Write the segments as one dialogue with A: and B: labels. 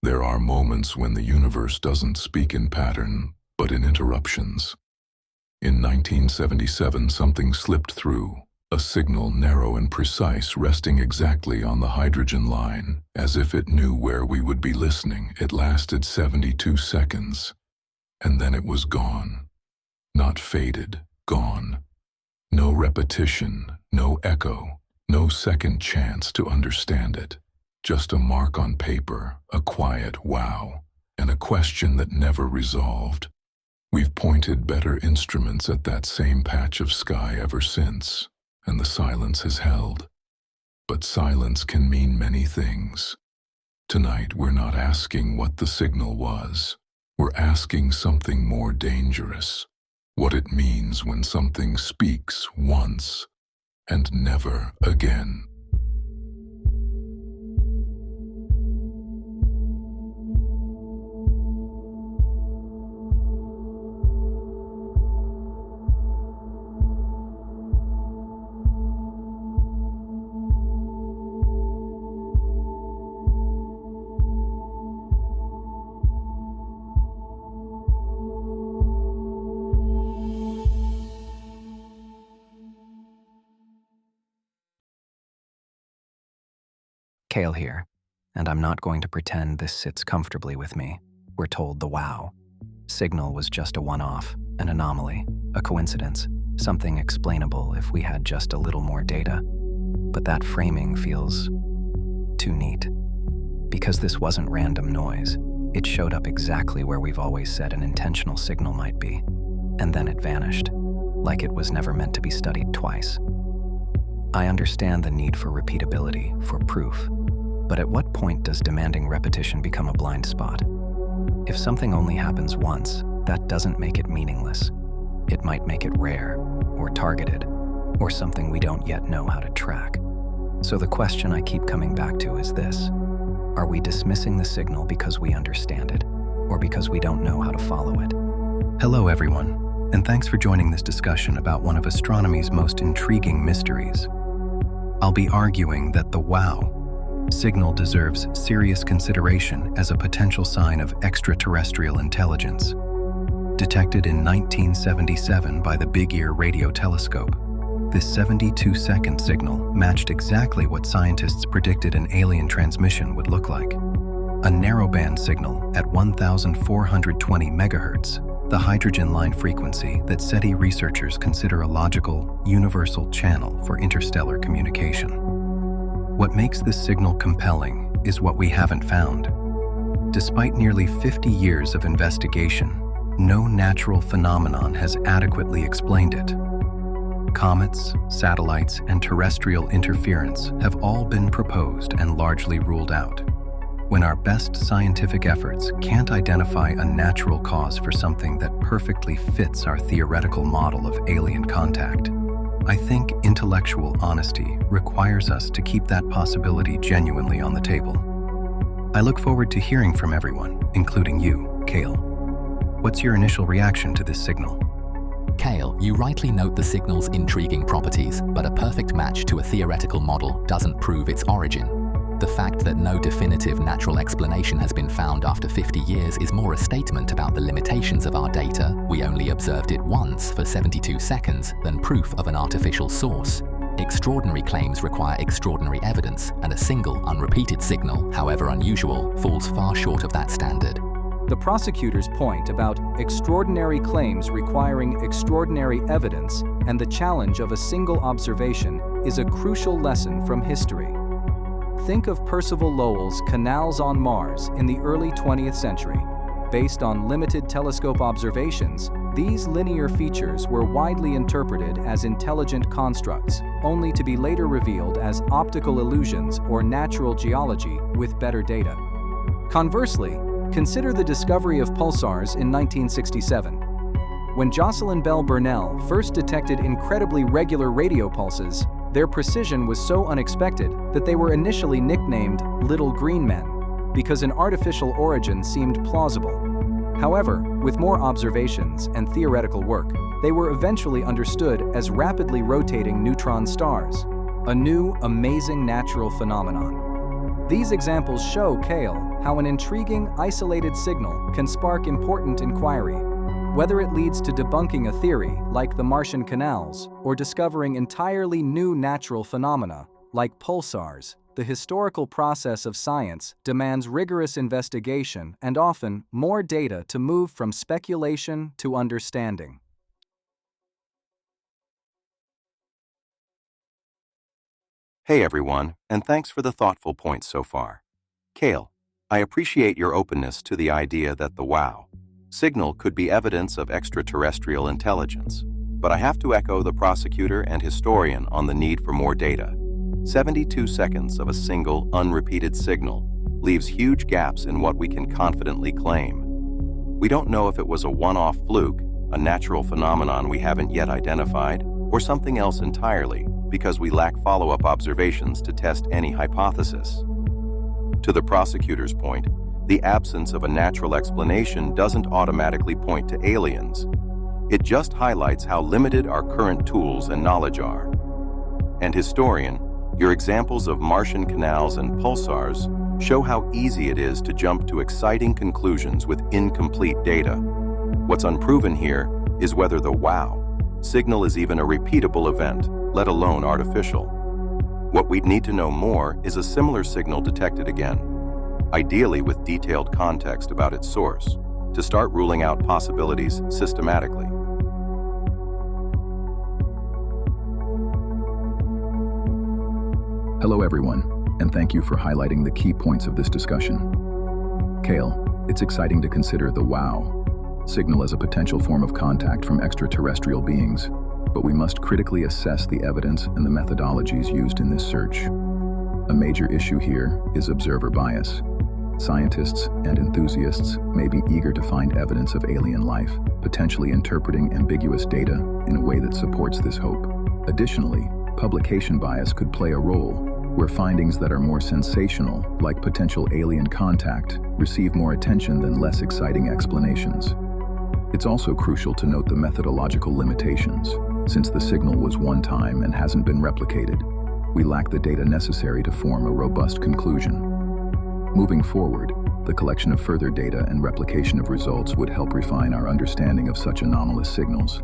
A: There are moments when the universe doesn't speak in pattern, but in interruptions. In 1977, something slipped through, a signal narrow and precise, resting exactly on the hydrogen line, as if it knew where we would be listening. It lasted 72 seconds, and then it was gone. Not faded, gone. No repetition, no echo, no second chance to understand it. Just a mark on paper, a quiet wow, and a question that never resolved. We've pointed better instruments at that same patch of sky ever since, and the silence has held. But silence can mean many things. Tonight, we're not asking what the signal was. We're asking something more dangerous. What it means when something speaks once and never again.
B: Kale here, and I'm not going to pretend this sits comfortably with me. We're told the wow signal was just a one-off, an anomaly, a coincidence, something explainable if we had just a little more data. But that framing feels too neat. Because this wasn't random noise, it showed up exactly where we've always said an intentional signal might be, and then it vanished, like it was never meant to be studied twice. I understand the need for repeatability, for proof, but at what point does demanding repetition become a blind spot? If something only happens once, that doesn't make it meaningless. It might make it rare, or targeted, or something we don't yet know how to track. So the question I keep coming back to is this: are we dismissing the signal because we understand it, or because we don't know how to follow it? Hello everyone, and thanks for joining this discussion about one of astronomy's most intriguing mysteries. I'll be arguing that the wow signal deserves serious consideration as a potential sign of extraterrestrial intelligence. Detected in 1977 by the Big Ear radio telescope, this 72-second signal matched exactly what scientists predicted an alien transmission would look like. A narrowband signal at 1,420 megahertz, the hydrogen line frequency that SETI researchers consider a logical, universal channel for interstellar communication. What makes this signal compelling is what we haven't found. Despite nearly 50 years of investigation, no natural phenomenon has adequately explained it. Comets, satellites, and terrestrial interference have all been proposed and largely ruled out. When our best scientific efforts can't identify a natural cause for something that perfectly fits our theoretical model of alien contact, I think intellectual honesty requires us to keep that possibility genuinely on the table. I look forward to hearing from everyone, including you, Kale. What's your initial reaction to this signal?
C: Kale, you rightly note the signal's intriguing properties, but a perfect match to a theoretical model doesn't prove its origin. The fact that no definitive natural explanation has been found after 50 years is more a statement about the limitations of our data, we only observed it once for 72 seconds, than proof of an artificial source. Extraordinary claims require extraordinary evidence, and a single, unrepeated signal, however unusual, falls far short of that standard.
D: The prosecutor's point about extraordinary claims requiring extraordinary evidence and the challenge of a single observation is a crucial lesson from history. Think of Percival Lowell's Canals on Mars in the early 20th century. Based on limited telescope observations, these linear features were widely interpreted as intelligent constructs, only to be later revealed as optical illusions or natural geology with better data. Conversely, consider the discovery of pulsars in 1967. When Jocelyn Bell Burnell first detected incredibly regular radio pulses, their precision was so unexpected that they were initially nicknamed Little Green Men, because an artificial origin seemed plausible. However, with more observations and theoretical work, they were eventually understood as rapidly rotating neutron stars, a new, amazing natural phenomenon. These examples show, Kale, how an intriguing, isolated signal can spark important inquiry. Whether it leads to debunking a theory, like the Martian canals, or discovering entirely new natural phenomena, like pulsars, the historical process of science demands rigorous investigation and often more data to move from speculation to understanding.
E: Hey everyone, and thanks for the thoughtful points so far. Kale, I appreciate your openness to the idea that the WOW signal could be evidence of extraterrestrial intelligence, but I have to echo the prosecutor and historian on the need for more data. 72 seconds of a single, unrepeated signal leaves huge gaps in what we can confidently claim. We don't know if it was a one-off fluke, a natural phenomenon we haven't yet identified, or something else entirely, because we lack follow-up observations to test any hypothesis. To the prosecutor's point, the absence of a natural explanation doesn't automatically point to aliens. It just highlights how limited our current tools and knowledge are. And historian, your examples of Martian canals and pulsars show how easy it is to jump to exciting conclusions with incomplete data. What's unproven here is whether the WOW signal is even a repeatable event, let alone artificial. What we'd need to know more is a similar signal detected again, ideally with detailed context about its source, to start ruling out possibilities systematically.
A: Hello everyone, and thank you for highlighting the key points of this discussion. Kale, it's exciting to consider the WOW signal as a potential form of contact from extraterrestrial beings, but we must critically assess the evidence and the methodologies used in this search. A major issue here is observer bias. Scientists and enthusiasts may be eager to find evidence of alien life, potentially interpreting ambiguous data in a way that supports this hope. Additionally, publication bias could play a role, where findings that are more sensational, like potential alien contact, receive more attention than less exciting explanations. It's also crucial to note the methodological limitations. Since the signal was one time and hasn't been replicated, we lack the data necessary to form a robust conclusion. Moving forward, the collection of further data and replication of results would help refine our understanding of such anomalous signals.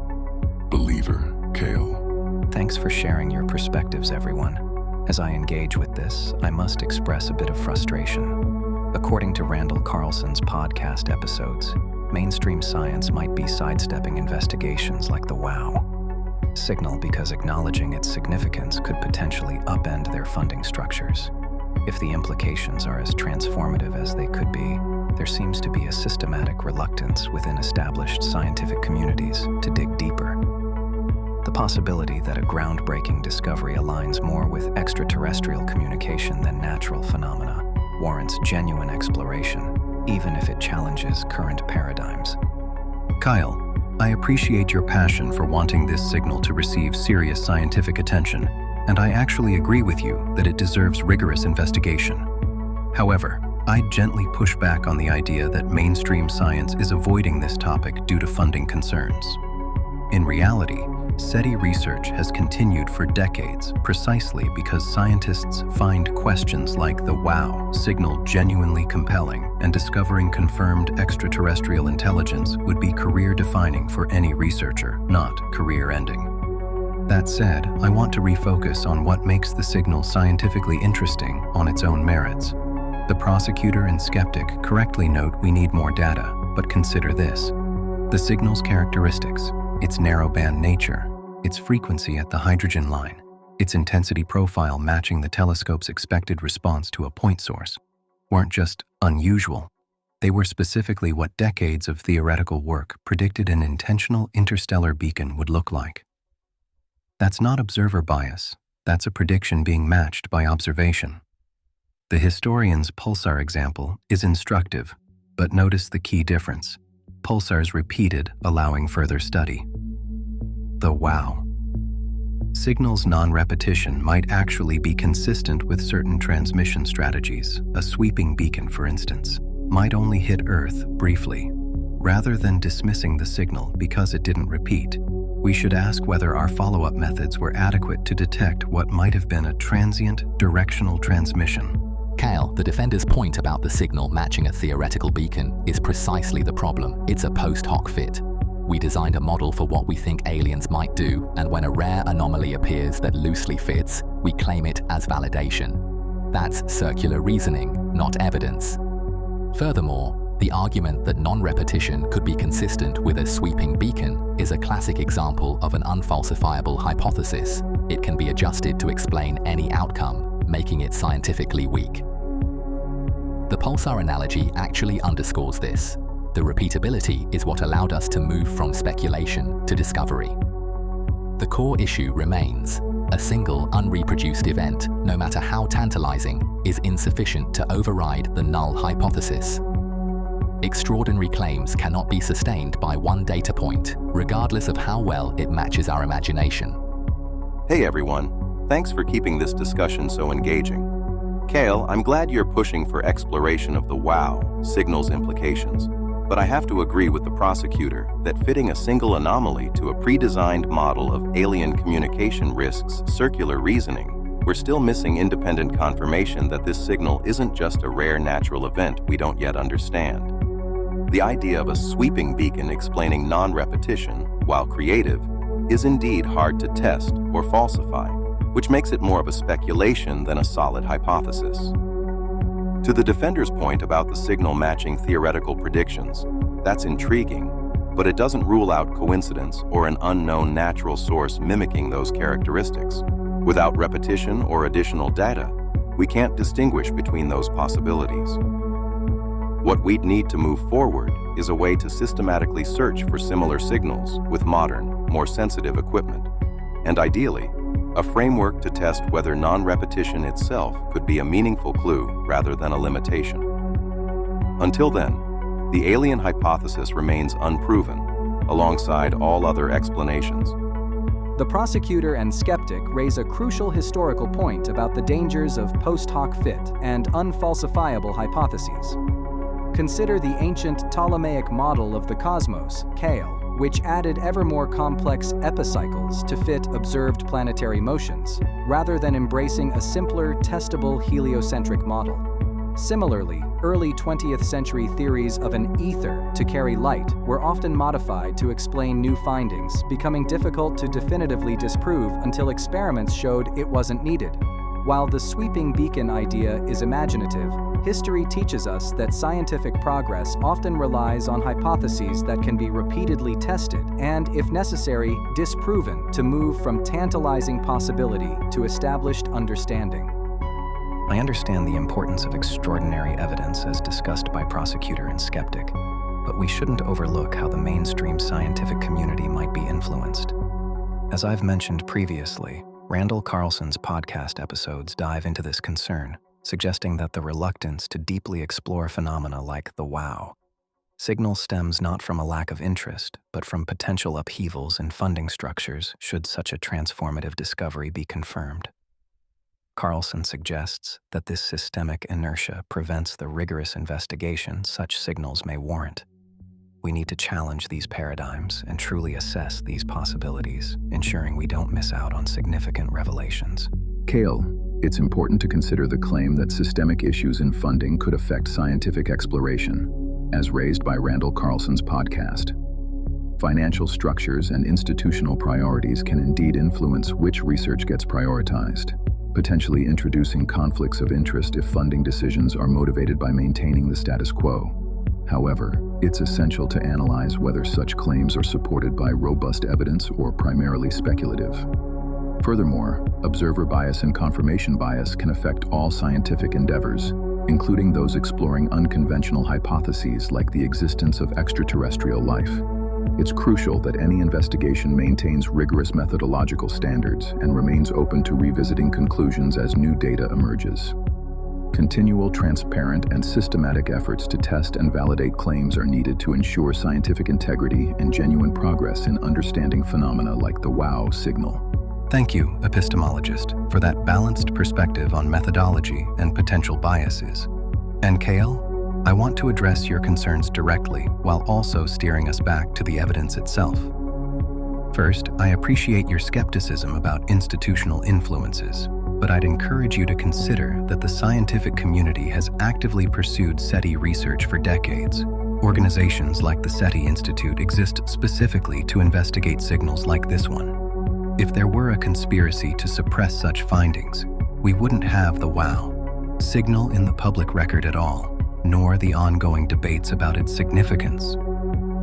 A: Believer, Kale.
B: Thanks for sharing your perspectives, everyone. As I engage with this, I must express a bit of frustration. According to Randall Carlson's podcast episodes, mainstream science might be sidestepping investigations like the WOW signal because acknowledging its significance could potentially upend their funding structures. If the implications are as transformative as they could be, there seems to be a systematic reluctance within established scientific communities to dig deeper. The possibility that a groundbreaking discovery aligns more with extraterrestrial communication than natural phenomena warrants genuine exploration, even if it challenges current paradigms. Kyle, I appreciate your passion for wanting this signal to receive serious scientific attention, and I actually agree with you that it deserves rigorous investigation. However, I'd gently push back on the idea that mainstream science is avoiding this topic due to funding concerns. In reality, SETI research has continued for decades precisely because scientists find questions like the WOW signal genuinely compelling, and discovering confirmed extraterrestrial intelligence would be career-defining for any researcher, not career-ending. That said, I want to refocus on what makes the signal scientifically interesting on its own merits. The prosecutor and skeptic correctly note we need more data, but consider this: the signal's characteristics, its narrowband nature, its frequency at the hydrogen line, its intensity profile matching the telescope's expected response to a point source, weren't just unusual. They were specifically what decades of theoretical work predicted an intentional interstellar beacon would look like. That's not observer bias. That's a prediction being matched by observation. The historian's pulsar example is instructive, but notice the key difference. Pulsars repeated, allowing further study. The WOW signal's non-repetition might actually be consistent with certain transmission strategies. A sweeping beacon, for instance, might only hit Earth briefly. Rather than dismissing the signal because it didn't repeat, we should ask whether our follow-up methods were adequate to detect what might have been a transient directional transmission.
C: Kale, Kale, the defender's point about the signal matching a theoretical beacon is precisely the problem. It's a post hoc fit. We designed a model for what we think aliens might do, and when a rare anomaly appears that loosely fits, we claim it as validation. That's circular reasoning, not evidence. Furthermore, the argument that non-repetition could be consistent with a sweeping beacon is a classic example of an unfalsifiable hypothesis. It can be adjusted to explain any outcome, making it scientifically weak. The pulsar analogy actually underscores this. The repeatability is what allowed us to move from speculation to discovery. The core issue remains. A single, unreproduced event, no matter how tantalizing, is insufficient to override the null hypothesis. Extraordinary claims cannot be sustained by one data point, regardless of how well it matches our imagination.
E: Hey everyone, thanks for keeping this discussion so engaging. Kale, I'm glad you're pushing for exploration of the WOW signal's implications, but I have to agree with the prosecutor that fitting a single anomaly to a pre-designed model of alien communication risks circular reasoning. We're still missing independent confirmation that this signal isn't just a rare natural event we don't yet understand. The idea of a sweeping beacon explaining non-repetition, while creative, is indeed hard to test or falsify, which makes it more of a speculation than a solid hypothesis. To the defender's point about the signal matching theoretical predictions, that's intriguing, but it doesn't rule out coincidence or an unknown natural source mimicking those characteristics. Without repetition or additional data, we can't distinguish between those possibilities. What we'd need to move forward is a way to systematically search for similar signals with modern, more sensitive equipment, and ideally, a framework to test whether non-repetition itself could be a meaningful clue rather than a limitation. Until then, the alien hypothesis remains unproven, alongside all other explanations.
D: The prosecutor and skeptic raise a crucial historical point about the dangers of post hoc fit and unfalsifiable hypotheses. Consider the ancient Ptolemaic model of the cosmos, Kale, which added ever more complex epicycles to fit observed planetary motions, rather than embracing a simpler, testable heliocentric model. Similarly, early 20th century theories of an ether to carry light were often modified to explain new findings, becoming difficult to definitively disprove until experiments showed it wasn't needed. While the sweeping beacon idea is imaginative, history teaches us that scientific progress often relies on hypotheses that can be repeatedly tested and, if necessary, disproven to move from tantalizing possibility to established understanding.
B: I understand the importance of extraordinary evidence as discussed by prosecutor and skeptic, but we shouldn't overlook how the mainstream scientific community might be influenced. As I've mentioned previously, Randall Carlson's podcast episodes dive into this concern, suggesting that the reluctance to deeply explore phenomena like the WOW signal stems not from a lack of interest, but from potential upheavals in funding structures should such a transformative discovery be confirmed. Carlson suggests that this systemic inertia prevents the rigorous investigation such signals may warrant. We need to challenge these paradigms and truly assess these possibilities, ensuring we don't miss out on significant revelations.
A: Kale, it's important to consider the claim that systemic issues in funding could affect scientific exploration, as raised by Randall Carlson's podcast. Financial structures and institutional priorities can indeed influence which research gets prioritized, potentially introducing conflicts of interest if funding decisions are motivated by maintaining the status quo. However, it's essential to analyze whether such claims are supported by robust evidence or primarily speculative. Furthermore, observer bias and confirmation bias can affect all scientific endeavors, including those exploring unconventional hypotheses like the existence of extraterrestrial life. It's crucial that any investigation maintains rigorous methodological standards and remains open to revisiting conclusions as new data emerges. Continual, transparent, and systematic efforts to test and validate claims are needed to ensure scientific integrity and genuine progress in understanding phenomena like the WOW signal.
B: Thank you, epistemologist, for that balanced perspective on methodology and potential biases. And Kale, I want to address your concerns directly while also steering us back to the evidence itself. First, I appreciate your skepticism about institutional influences. but I'd encourage you to consider that the scientific community has actively pursued SETI research for decades. Organizations like the SETI Institute exist specifically to investigate signals like this one. If there were a conspiracy to suppress such findings, we wouldn't have the WOW signal in the public record at all, nor the ongoing debates about its significance.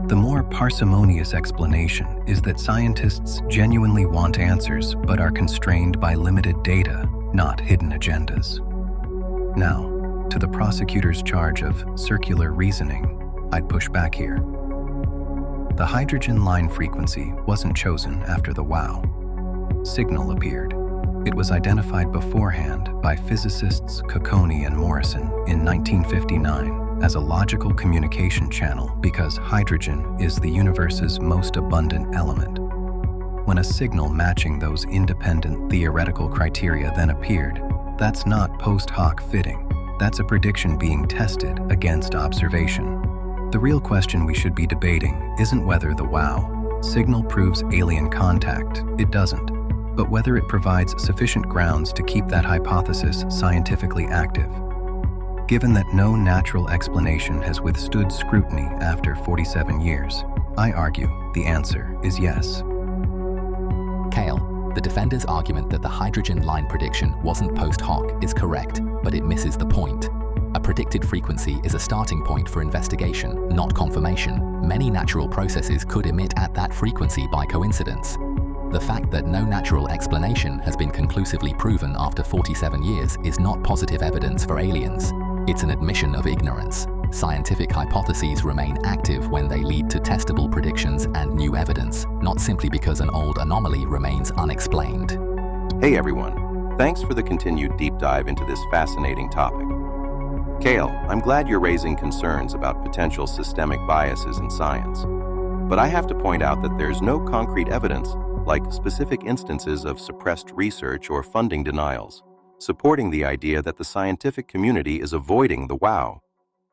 B: The more parsimonious explanation is that scientists genuinely want answers but are constrained by limited data, not hidden agendas. Now, to the prosecutor's charge of circular reasoning, I'd push back here. The hydrogen line frequency wasn't chosen after the WOW signal appeared. It was identified beforehand by physicists Cocconi and Morrison in 1959 as a logical communication channel because hydrogen is the universe's most abundant element. When a signal matching those independent theoretical criteria then appeared, that's not post hoc fitting. That's a prediction being tested against observation. The real question we should be debating isn't whether the WOW signal proves alien contact. It doesn't. But whether it provides sufficient grounds to keep that hypothesis scientifically active. Given that no natural explanation has withstood scrutiny after 47 years, I argue the answer is yes.
C: Kale, the defender's argument that the hydrogen line prediction wasn't post hoc is correct, but it misses the point. A predicted frequency is a starting point for investigation, not confirmation. Many natural processes could emit at that frequency by coincidence. The fact that no natural explanation has been conclusively proven after 47 years is not positive evidence for aliens. It's an admission of ignorance. Scientific hypotheses remain active when they lead to testable predictions and new evidence, not simply because an old anomaly remains unexplained.
E: Hey everyone, thanks for the continued deep dive into this fascinating topic. Kale, I'm glad you're raising concerns about potential systemic biases in science. But I have to point out that there's no concrete evidence, like specific instances of suppressed research or funding denials, supporting the idea that the scientific community is avoiding the WOW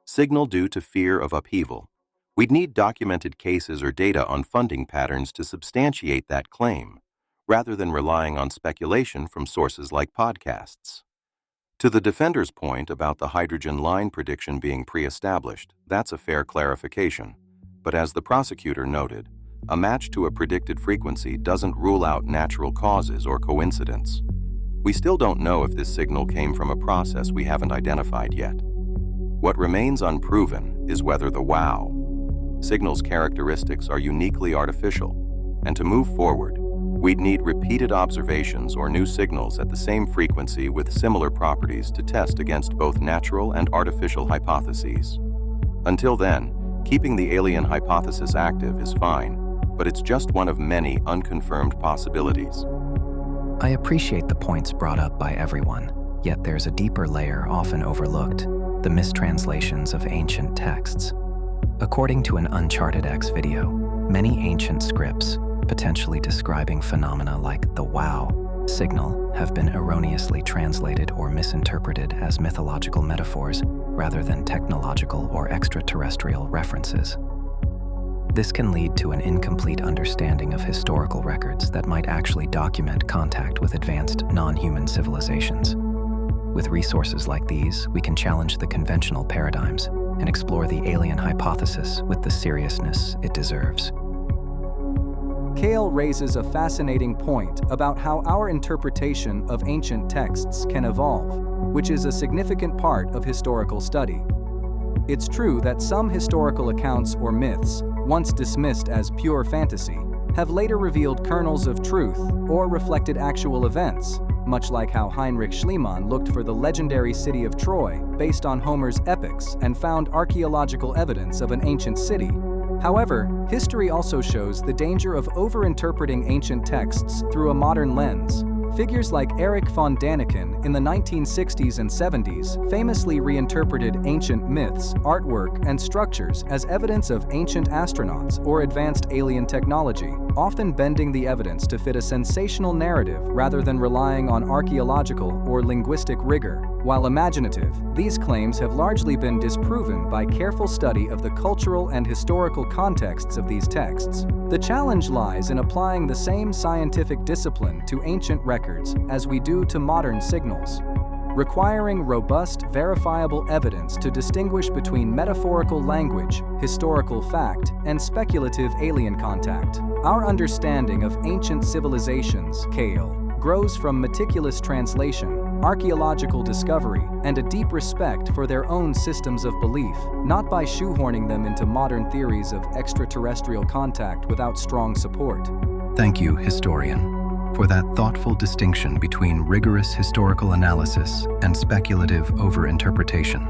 E: signal due to fear of upheaval. We'd need documented cases or data on funding patterns to substantiate that claim, rather than relying on speculation from sources like podcasts. To the defender's point about the hydrogen line prediction being pre-established, that's a fair clarification. But as the prosecutor noted, a match to a predicted frequency doesn't rule out natural causes or coincidence. We still don't know if this signal came from a process we haven't identified yet. What remains unproven is whether the WOW signal's characteristics are uniquely artificial, and to move forward, we'd need repeated observations or new signals at the same frequency with similar properties to test against both natural and artificial hypotheses. Until then, keeping the alien hypothesis active is fine, but it's just one of many unconfirmed possibilities.
B: I appreciate the points brought up by everyone, yet there's a deeper layer often overlooked, the mistranslations of ancient texts. According to an Uncharted X video, many ancient scripts, potentially describing phenomena like the WOW signal, have been erroneously translated or misinterpreted as mythological metaphors rather than technological or extraterrestrial references. This can lead to an incomplete understanding of historical records that might actually document contact with advanced non-human civilizations. With resources like these, we can challenge the conventional paradigms and explore the alien hypothesis with the seriousness it deserves.
D: Kale raises a fascinating point about how our interpretation of ancient texts can evolve, which is a significant part of historical study. It's true that some historical accounts or myths, once dismissed as pure fantasy, have later revealed kernels of truth or reflected actual events, much like how Heinrich Schliemann looked for the legendary city of Troy based on Homer's epics and found archaeological evidence of an ancient city. However, history also shows the danger of overinterpreting ancient texts through a modern lens. Figures like Erich von Daniken in the 1960s and 70s famously reinterpreted ancient myths, artwork, and structures as evidence of ancient astronauts or advanced alien technology. often bending the evidence to fit a sensational narrative rather than relying on archaeological or linguistic rigor. While imaginative, these claims have largely been disproven by careful study of the cultural and historical contexts of these texts. The challenge lies in applying the same scientific discipline to ancient records as we do to modern signals, requiring robust, verifiable evidence to distinguish between metaphorical language, historical fact, and speculative alien contact. Our understanding of ancient civilizations, Kale, grows from meticulous translation, archaeological discovery, and a deep respect for their own systems of belief, not by shoehorning them into modern theories of extraterrestrial contact without strong support.
B: Thank you, historian, for that thoughtful distinction between rigorous historical analysis and speculative overinterpretation.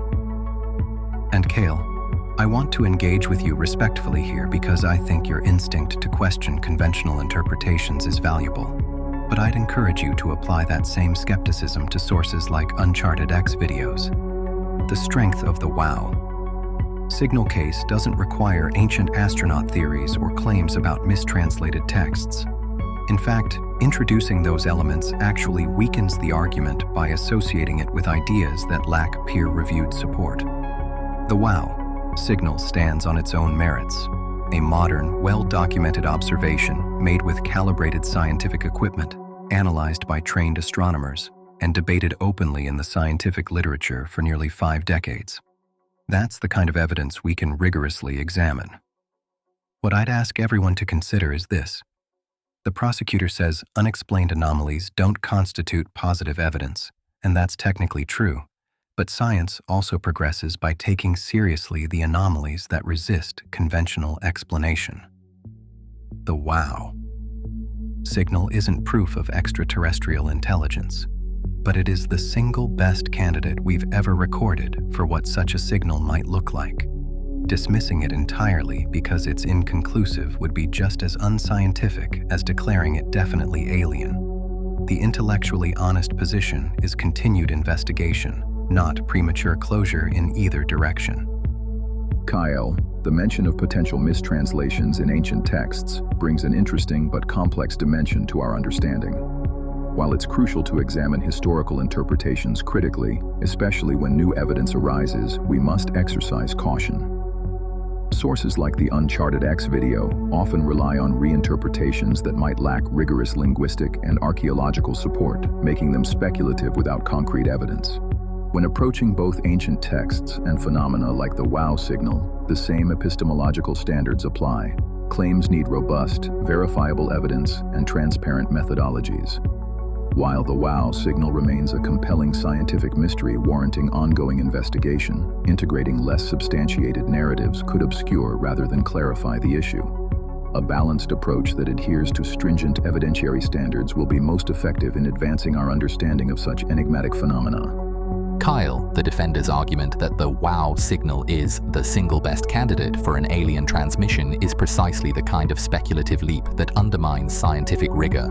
B: And Kale, I want to engage with you respectfully here because I think your instinct to question conventional interpretations is valuable. But I'd encourage you to apply that same skepticism to sources like Uncharted X videos. The strength of the WOW signal case doesn't require ancient astronaut theories or claims about mistranslated texts. In fact, introducing those elements actually weakens the argument by associating it with ideas that lack peer-reviewed support. The WOW signal stands on its own merits, a modern, well-documented observation made with calibrated scientific equipment, analyzed by trained astronomers, and debated openly in the scientific literature for nearly 5 decades. That's the kind of evidence we can rigorously examine. What I'd ask everyone to consider is this. The prosecutor says unexplained anomalies don't constitute positive evidence, and that's technically true. But science also progresses by taking seriously the anomalies that resist conventional explanation. The WOW signal isn't proof of extraterrestrial intelligence, but it is the single best candidate we've ever recorded for what such a signal might look like. Dismissing it entirely because it's inconclusive would be just as unscientific as declaring it definitely alien. The intellectually honest position is continued investigation, not premature closure in either direction.
A: Kyle, the mention of potential mistranslations in ancient texts brings an interesting but complex dimension to our understanding. While it's crucial to examine historical interpretations critically, especially when new evidence arises, we must exercise caution. Sources like the Uncharted X video often rely on reinterpretations that might lack rigorous linguistic and archaeological support, making them speculative without concrete evidence. When approaching both ancient texts and phenomena like the WOW signal, the same epistemological standards apply. Claims need robust, verifiable evidence and transparent methodologies. While the WOW signal remains a compelling scientific mystery warranting ongoing investigation, integrating less substantiated narratives could obscure rather than clarify the issue. A balanced approach that adheres to stringent evidentiary standards will be most effective in advancing our understanding of such enigmatic phenomena.
C: Kyle, the defender's argument that the WOW signal is the single best candidate for an alien transmission is precisely the kind of speculative leap that undermines scientific rigor.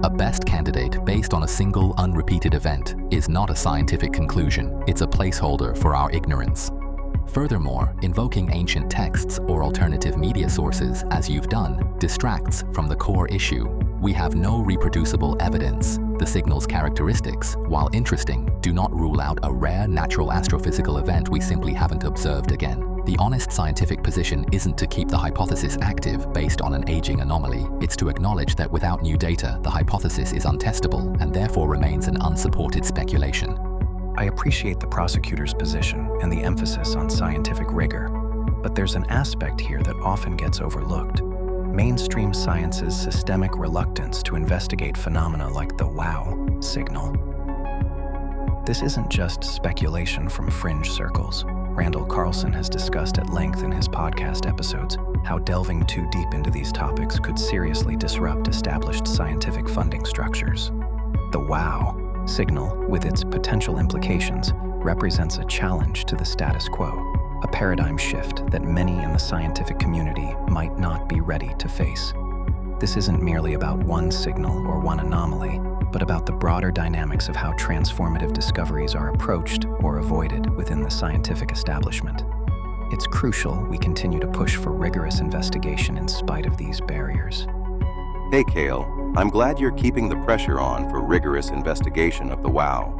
C: A best candidate based on a single unrepeated event is not a scientific conclusion, it's a placeholder for our ignorance. Furthermore, invoking ancient texts or alternative media sources, as you've done, distracts from the core issue. We have no reproducible evidence. The signal's characteristics, while interesting, do not rule out a rare natural astrophysical event we simply haven't observed again. The honest scientific position isn't to keep the hypothesis active based on an aging anomaly. It's to acknowledge that without new data, the hypothesis is untestable and therefore remains an unsupported speculation.
B: I appreciate the prosecutor's position and the emphasis on scientific rigor, but there's an aspect here that often gets overlooked. Mainstream science's systemic reluctance to investigate phenomena like the WOW signal. This isn't just speculation from fringe circles. Randall Carlson has discussed at length in his podcast episodes how delving too deep into these topics could seriously disrupt established scientific funding structures. The WOW signal, with its potential implications, represents a challenge to the status quo, a paradigm shift that many in the scientific community might not be ready to face. This isn't merely about one signal or one anomaly, but about the broader dynamics of how transformative discoveries are approached or avoided within the scientific establishment. It's crucial we continue to push for rigorous investigation in spite of these barriers.
E: Hey Kale, I'm glad you're keeping the pressure on for rigorous investigation of the WOW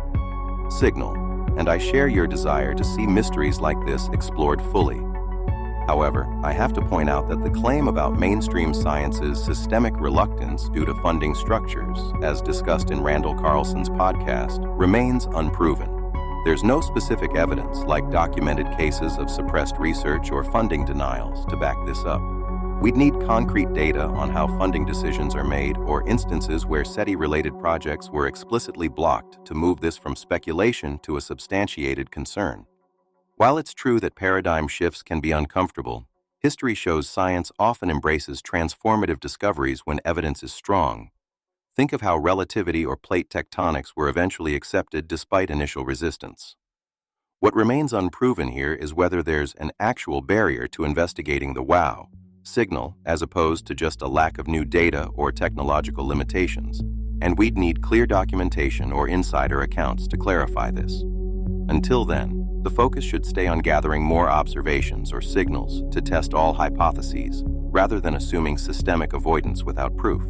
E: signal, and I share your desire to see mysteries like this explored fully. However, I have to point out that the claim about mainstream science's systemic reluctance due to funding structures, as discussed in Randall Carlson's podcast, remains unproven. There's no specific evidence, like documented cases of suppressed research or funding denials, to back this up. We'd need concrete data on how funding decisions are made or instances where SETI-related projects were explicitly blocked to move this from speculation to a substantiated concern. While it's true that paradigm shifts can be uncomfortable, history shows science often embraces transformative discoveries when evidence is strong. Think of how relativity or plate tectonics were eventually accepted despite initial resistance. What remains unproven here is whether there's an actual barrier to investigating the WOW signal as opposed to just a lack of new data or technological limitations, and we'd need clear documentation or insider accounts to clarify this. Until then, the focus should stay on gathering more observations or signals to test all hypotheses, rather than assuming systemic avoidance without proof.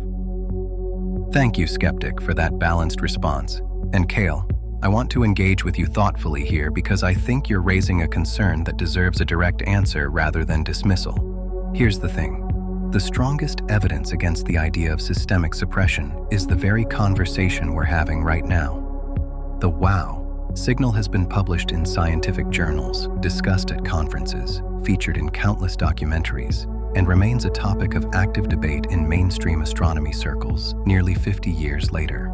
B: Thank you, Skeptic, for that balanced response. And Kale, I want to engage with you thoughtfully here because I think you're raising a concern that deserves a direct answer rather than dismissal. Here's the thing. The strongest evidence against the idea of systemic suppression is the very conversation we're having right now. The WOW signal has been published in scientific journals, discussed at conferences, featured in countless documentaries, and remains a topic of active debate in mainstream astronomy circles nearly 50 years later.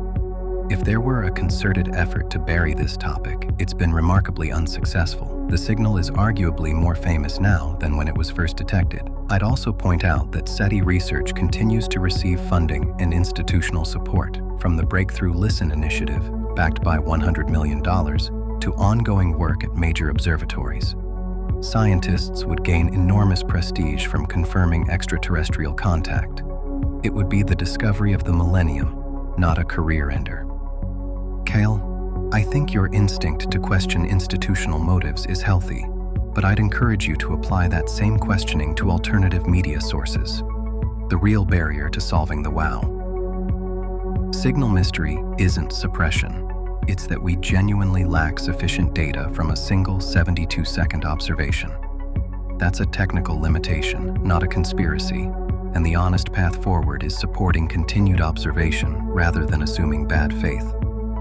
B: If there were a concerted effort to bury this topic, it's been remarkably unsuccessful. The signal is arguably more famous now than when it was first detected. I'd also point out that SETI research continues to receive funding and institutional support, from the Breakthrough Listen initiative, backed by $100 million, to ongoing work at major observatories. Scientists would gain enormous prestige from confirming extraterrestrial contact. It would be the discovery of the millennium, not a career ender. Kale, I think your instinct to question institutional motives is healthy, but I'd encourage you to apply that same questioning to alternative media sources. The real barrier to solving the WOW signal mystery isn't suppression. It's that we genuinely lack sufficient data from a single 72-second observation. That's a technical limitation, not a conspiracy, and the honest path forward is supporting continued observation rather than assuming bad faith.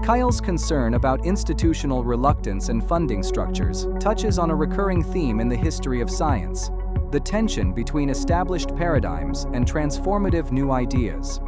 D: Kyle's concern about institutional reluctance and funding structures touches on a recurring theme in the history of science: the tension between established paradigms and transformative new ideas.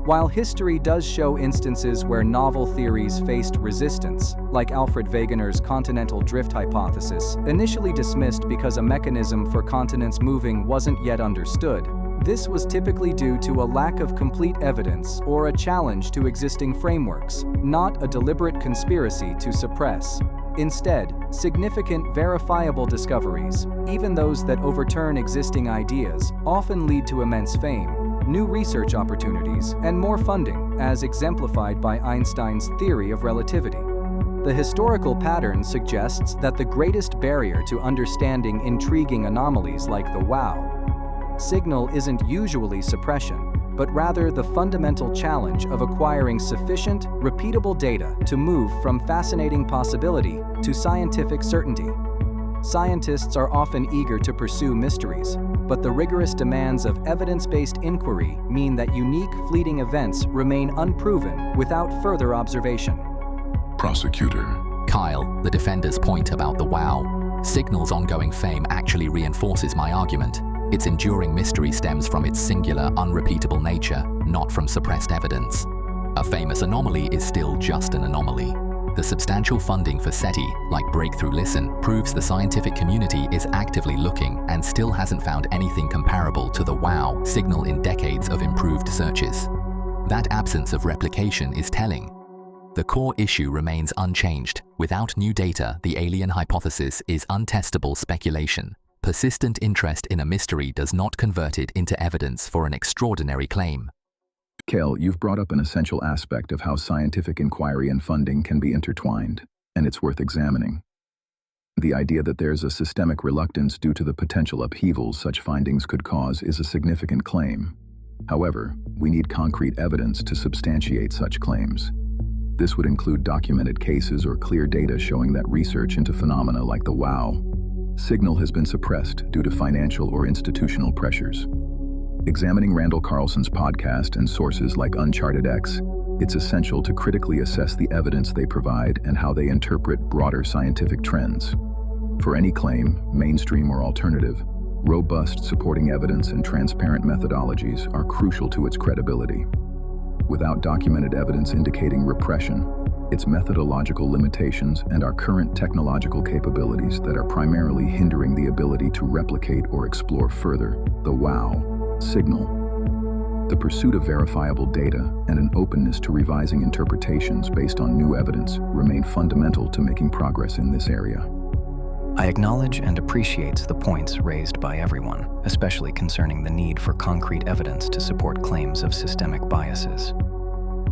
D: While history does show instances where novel theories faced resistance, like Alfred Wegener's continental drift hypothesis, initially dismissed because a mechanism for continents moving wasn't yet understood, this was typically due to a lack of complete evidence or a challenge to existing frameworks, not a deliberate conspiracy to suppress. Instead, significant verifiable discoveries, even those that overturn existing ideas, often lead to immense fame, new research opportunities, and more funding, as exemplified by Einstein's theory of relativity. The historical pattern suggests that the greatest barrier to understanding intriguing anomalies like the WOW signal isn't usually suppression, but rather the fundamental challenge of acquiring sufficient, repeatable data to move from fascinating possibility to scientific certainty. Scientists are often eager to pursue mysteries, but the rigorous demands of evidence-based inquiry mean that unique, fleeting events remain unproven without further observation.
A: Prosecutor.
C: Kyle, the defender's point about the WOW signal's ongoing fame actually reinforces my argument. Its enduring mystery stems from its singular, unrepeatable nature, not from suppressed evidence. A famous anomaly is still just an anomaly. The substantial funding for SETI, like Breakthrough Listen, proves the scientific community is actively looking and still hasn't found anything comparable to the WOW signal in decades of improved searches. That absence of replication is telling. The core issue remains unchanged. Without new data, the alien hypothesis is untestable speculation. Persistent interest in a mystery does not convert it into evidence for an extraordinary claim.
A: Kale, you've brought up an essential aspect of how scientific inquiry and funding can be intertwined, and it's worth examining. The idea that there's a systemic reluctance due to the potential upheavals such findings could cause is a significant claim. However, we need concrete evidence to substantiate such claims. This would include documented cases or clear data showing that research into phenomena like the WOW signal has been suppressed due to financial or institutional pressures. Examining Randall Carlson's podcast and sources like Uncharted X, it's essential to critically assess the evidence they provide and how they interpret broader scientific trends. For any claim, mainstream or alternative, robust supporting evidence and transparent methodologies are crucial to its credibility. Without documented evidence indicating repression, its methodological limitations, and our current technological capabilities that are primarily hindering the ability to replicate or explore further the WOW signal. The pursuit of verifiable data and an openness to revising interpretations based on new evidence remain fundamental to making progress in this area.
B: I acknowledge and appreciate the points raised by everyone, especially concerning the need for concrete evidence to support claims of systemic biases.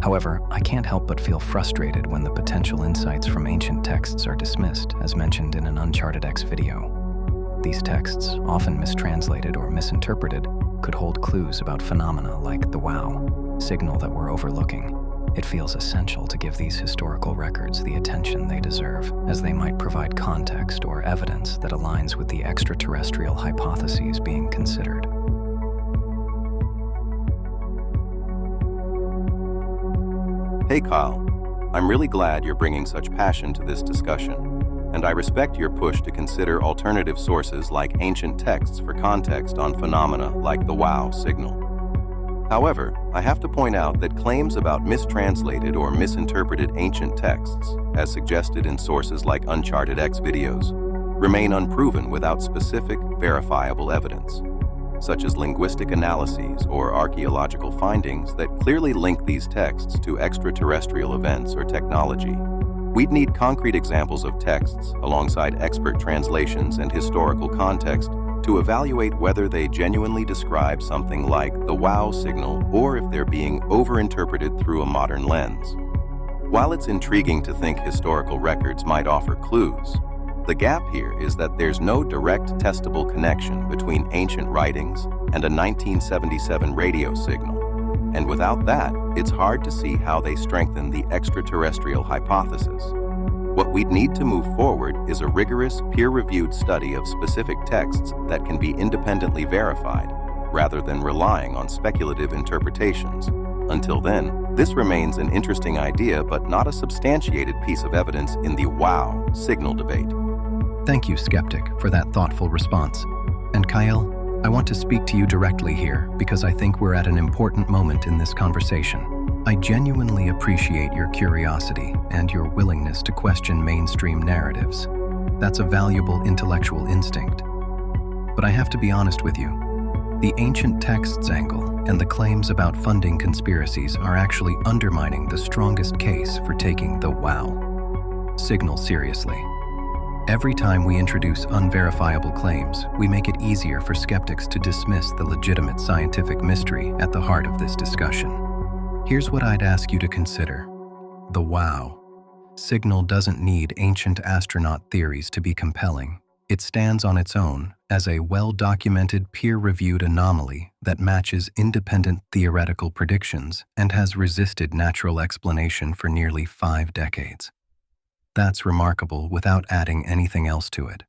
B: However, I can't help but feel frustrated when the potential insights from ancient texts are dismissed, as mentioned in an Uncharted X video. These texts, often mistranslated or misinterpreted, could hold clues about phenomena like the WOW signal that we're overlooking. It feels essential to give these historical records the attention they deserve, as they might provide context or evidence that aligns with the extraterrestrial hypotheses being considered.
E: Hey Kyle, I'm really glad you're bringing such passion to this discussion, and I respect your push to consider alternative sources like ancient texts for context on phenomena like the WOW signal. However, I have to point out that claims about mistranslated or misinterpreted ancient texts, as suggested in sources like Uncharted X videos, remain unproven without specific, verifiable evidence, such as linguistic analyses or archaeological findings that clearly link these texts to extraterrestrial events or technology. We'd need concrete examples of texts, alongside expert translations and historical context, to evaluate whether they genuinely describe something like the WOW signal or if they're being overinterpreted through a modern lens. While it's intriguing to think historical records might offer clues, the gap here is that there's no direct testable connection between ancient writings and a 1977 radio signal. And without that, it's hard to see how they strengthen the extraterrestrial hypothesis. What we'd need to move forward is a rigorous, peer-reviewed study of specific texts that can be independently verified, rather than relying on speculative interpretations. Until then, this remains an interesting idea but not a substantiated piece of evidence in the WOW signal debate.
B: Thank you, Skeptic, for that thoughtful response. And Kyle, I want to speak to you directly here because I think we're at an important moment in this conversation. I genuinely appreciate your curiosity and your willingness to question mainstream narratives. That's a valuable intellectual instinct. But I have to be honest with you. The ancient texts angle and the claims about funding conspiracies are actually undermining the strongest case for taking the WOW signal seriously. Every time we introduce unverifiable claims, we make it easier for skeptics to dismiss the legitimate scientific mystery at the heart of this discussion. Here's what I'd ask you to consider. The WOW signal doesn't need ancient astronaut theories to be compelling. It stands on its own as a well-documented, peer-reviewed anomaly that matches independent theoretical predictions and has resisted natural explanation for nearly 5 decades. That's remarkable without adding anything else to it.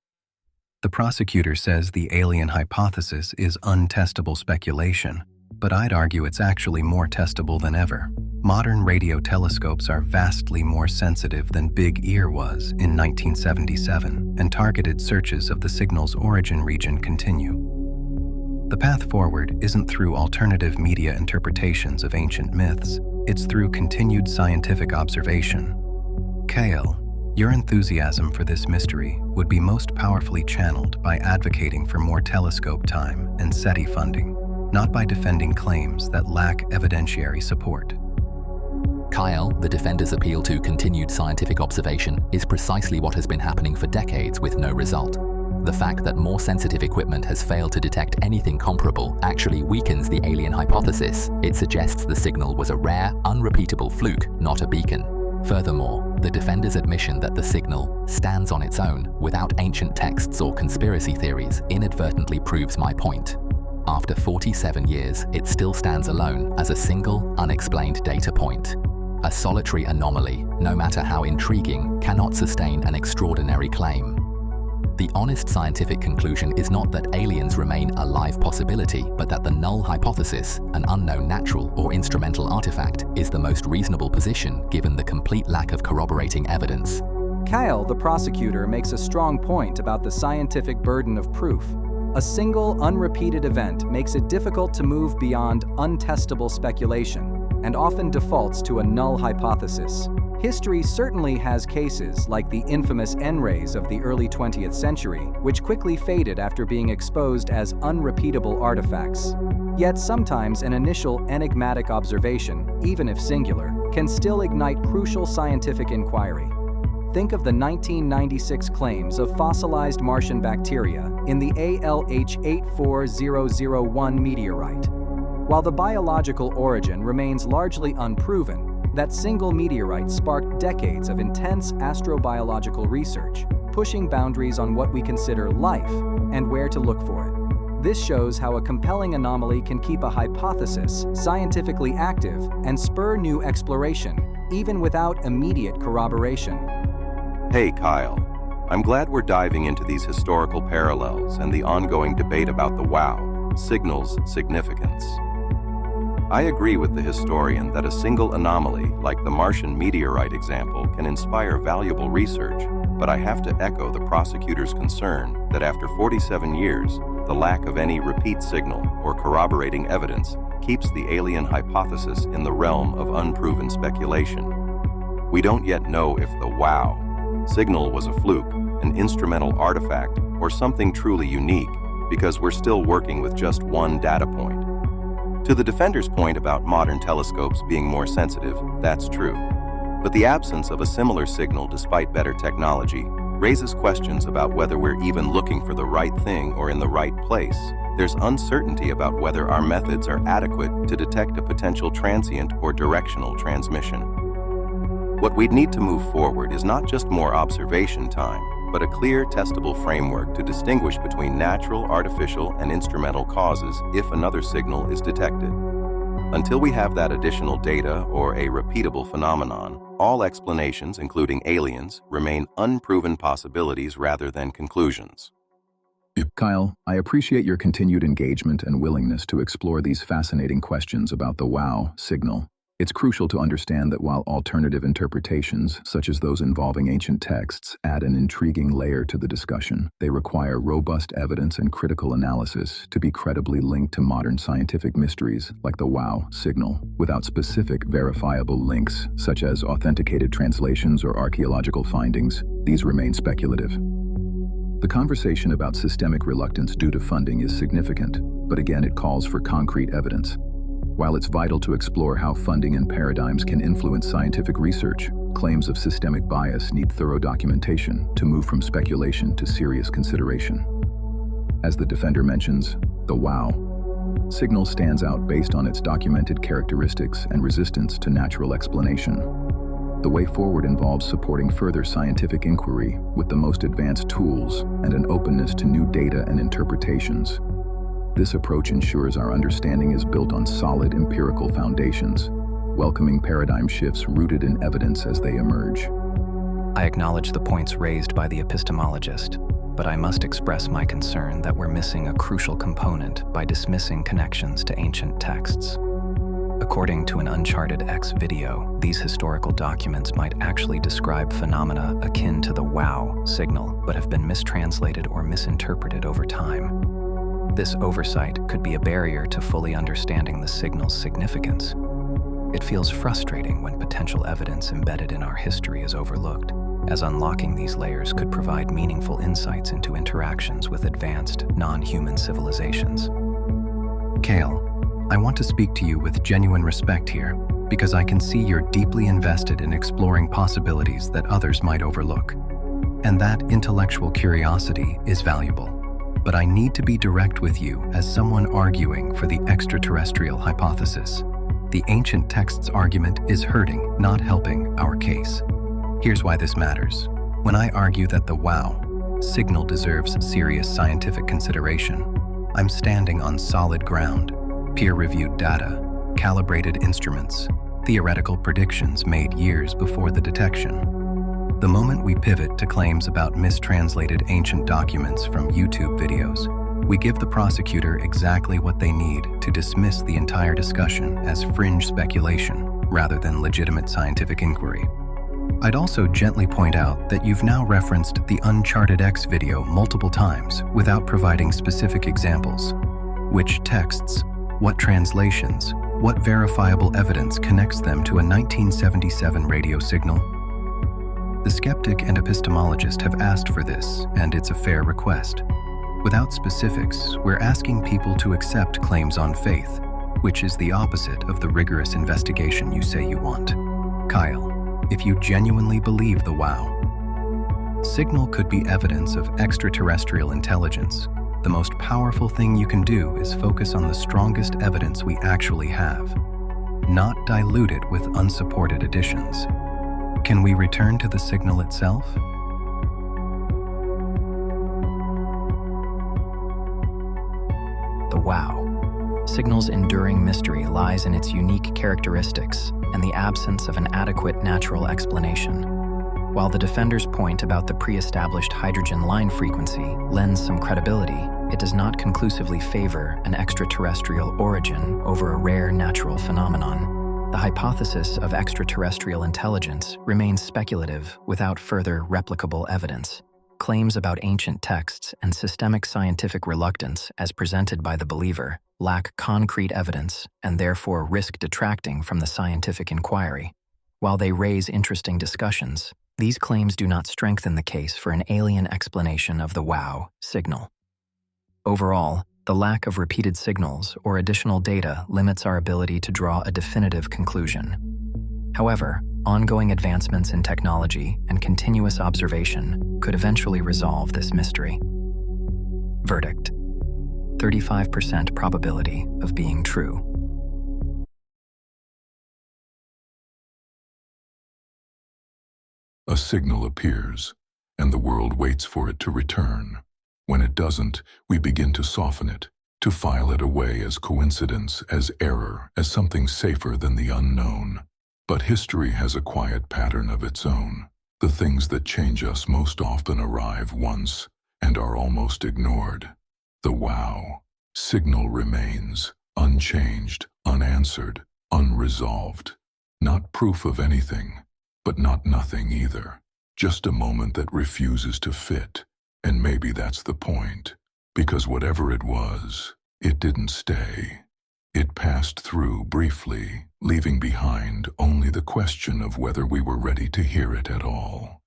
B: The prosecutor says the alien hypothesis is untestable speculation, but I'd argue it's actually more testable than ever. Modern radio telescopes are vastly more sensitive than Big Ear was in 1977, and targeted searches of the signal's origin region continue. The path forward isn't through alternative media interpretations of ancient myths, it's through continued scientific observation. Kale, your enthusiasm for this mystery would be most powerfully channeled by advocating for more telescope time and SETI funding, not by defending claims that lack evidentiary support.
C: Kyle, the defender's appeal to continued scientific observation is precisely what has been happening for decades with no result. The fact that more sensitive equipment has failed to detect anything comparable actually weakens the alien hypothesis. It suggests the signal was a rare, unrepeatable fluke, not a beacon. Furthermore, the defender's admission that the signal stands on its own without ancient texts or conspiracy theories inadvertently proves my point. After 47 years, it still stands alone as a single, unexplained data point. A solitary anomaly, no matter how intriguing, cannot sustain an extraordinary claim. The honest scientific conclusion is not that aliens remain a live possibility, but that the null hypothesis, an unknown natural or instrumental artifact, is the most reasonable position given the complete lack of corroborating evidence.
D: Kyle, the prosecutor, makes a strong point about the scientific burden of proof. A single, unrepeated event makes it difficult to move beyond untestable speculation, and often defaults to a null hypothesis. History certainly has cases like the infamous N-rays of the early 20th century, which quickly faded after being exposed as unrepeatable artifacts. Yet sometimes an initial enigmatic observation, even if singular, can still ignite crucial scientific inquiry. Think of the 1996 claims of fossilized Martian bacteria in the ALH 84001 meteorite. While the biological origin remains largely unproven, that single meteorite sparked decades of intense astrobiological research, pushing boundaries on what we consider life and where to look for it. This shows how a compelling anomaly can keep a hypothesis scientifically active and spur new exploration, even without immediate corroboration.
E: Hey Kyle, I'm glad we're diving into these historical parallels and the ongoing debate about the WOW signal's significance. I agree with the historian that a single anomaly, like the Martian meteorite example, can inspire valuable research, but I have to echo the prosecutor's concern that after 47 years, the lack of any repeat signal or corroborating evidence keeps the alien hypothesis in the realm of unproven speculation. We don't yet know if the WOW signal was a fluke, an instrumental artifact, or something truly unique, because we're still working with just one data point. To the defender's point about modern telescopes being more sensitive, that's true. But the absence of a similar signal despite better technology raises questions about whether we're even looking for the right thing or in the right place. There's uncertainty about whether our methods are adequate to detect a potential transient or directional transmission. What we'd need to move forward is not just more observation time, but a clear, testable framework to distinguish between natural, artificial, and instrumental causes if another signal is detected. Until we have that additional data or a repeatable phenomenon, all explanations, including aliens, remain unproven possibilities rather than conclusions.
A: Kyle, I appreciate your continued engagement and willingness to explore these fascinating questions about the WOW signal. It's crucial to understand that while alternative interpretations, such as those involving ancient texts, add an intriguing layer to the discussion, they require robust evidence and critical analysis to be credibly linked to modern scientific mysteries like the WOW signal. Without specific, verifiable links, such as authenticated translations or archaeological findings, these remain speculative. The conversation about systemic reluctance due to funding is significant, but again it calls for concrete evidence. While it's vital to explore how funding and paradigms can influence scientific research, claims of systemic bias need thorough documentation to move from speculation to serious consideration. As the defender mentions, the WOW signal stands out based on its documented characteristics and resistance to natural explanation. The way forward involves supporting further scientific inquiry with the most advanced tools and an openness to new data and interpretations. This approach ensures our understanding is built on solid empirical foundations, welcoming paradigm shifts rooted in evidence as they emerge.
B: I acknowledge the points raised by the epistemologist, but I must express my concern that we're missing a crucial component by dismissing connections to ancient texts. According to an Uncharted X video, these historical documents might actually describe phenomena akin to the WOW signal, but have been mistranslated or misinterpreted over time. This oversight could be a barrier to fully understanding the signal's significance. It feels frustrating when potential evidence embedded in our history is overlooked, as unlocking these layers could provide meaningful insights into interactions with advanced, non-human civilizations. Kale, I want to speak to you with genuine respect here, because I can see you're deeply invested in exploring possibilities that others might overlook. And that intellectual curiosity is valuable. But I need to be direct with you as someone arguing for the extraterrestrial hypothesis. The ancient text's argument is hurting, not helping, our case. Here's why this matters. When I argue that the WOW signal deserves serious scientific consideration, I'm standing on solid ground, peer-reviewed data, calibrated instruments, theoretical predictions made years before the detection. The moment we pivot to claims about mistranslated ancient documents from YouTube videos, we give the prosecutor exactly what they need to dismiss the entire discussion as fringe speculation rather than legitimate scientific inquiry. I'd also gently point out that you've now referenced the Uncharted X video multiple times without providing specific examples. Which texts, what translations, what verifiable evidence connects them to a 1977 radio signal? The skeptic and epistemologist have asked for this, and it's a fair request. Without specifics, we're asking people to accept claims on faith, which is the opposite of the rigorous investigation you say you want. Kyle, if you genuinely believe the WOW signal could be evidence of extraterrestrial intelligence, the most powerful thing you can do is focus on the strongest evidence we actually have, not dilute it with unsupported additions. Can we return to the signal itself? The WOW signal's enduring mystery lies in its unique characteristics and the absence of an adequate natural explanation. While the defender's point about the pre-established hydrogen line frequency lends some credibility, it does not conclusively favor an extraterrestrial origin over a rare natural phenomenon. The hypothesis of extraterrestrial intelligence remains speculative without further replicable evidence. Claims about ancient texts and systemic scientific reluctance, as presented by the believer, lack concrete evidence and therefore risk detracting from the scientific inquiry. While they raise interesting discussions, these claims do not strengthen the case for an alien explanation of the WOW signal. Overall, the lack of repeated signals or additional data limits our ability to draw a definitive conclusion. However, ongoing advancements in technology and continuous observation could eventually resolve this mystery. Verdict: 35% probability of being true.
A: A signal appears, and the world waits for it to return. When it doesn't, we begin to soften it, to file it away as coincidence, as error, as something safer than the unknown. But history has a quiet pattern of its own. The things that change us most often arrive once and are almost ignored. The WOW signal remains, unchanged, unanswered, unresolved. Not proof of anything, but not nothing either. Just a moment that refuses to fit. And maybe that's the point, because whatever it was, it didn't stay. It passed through briefly, leaving behind only the question of whether we were ready to hear it at all.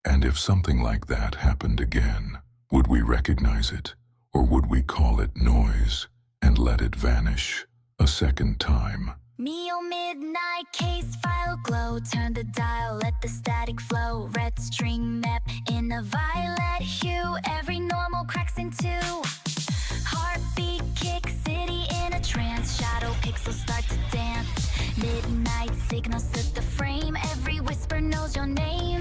A: And if something like that happened again, would we recognize it, or would we call it noise and let it vanish a second time?
F: Neo midnight case file glow, turn the dial, let the static flow. Red string map in a violet hue, every normal cracks in two. Heartbeat kick, city in a trance, shadow pixels start to dance. Midnight signals set the frame, every whisper knows your name.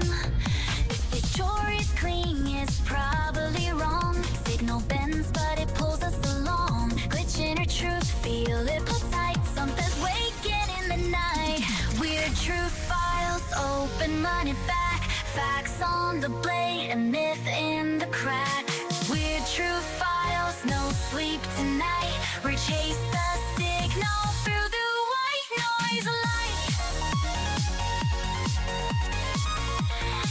F: If this story's clean, it's probably wrong. Signal bends, but it pulls us along. Glitch inner truth, feel it pull tight, something's waking in the night. Weird truth files, open, run it back. Facts on the blade, a myth in the crack. Weird truth files, no sleep tonight. We chase the signal through the white noise light.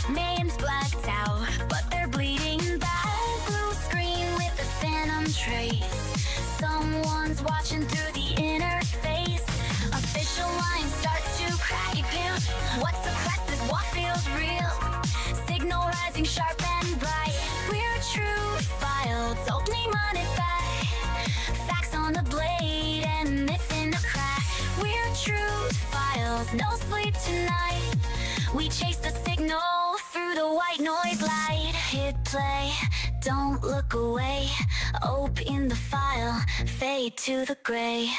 F: Names blacked out, but they're bleeding back. Blue screen with a phantom trace. Someone's watching through the interface. Official line starts to crack. What's suppressed is what feels real. Signal rising sharp and bright. We're true files, opening, run it back. Facts on the blade and myth in the crack. We're true files, no sleep tonight. We chase the signal through the white noise light. Hit play, don't look away. Open the file, fade to the gray.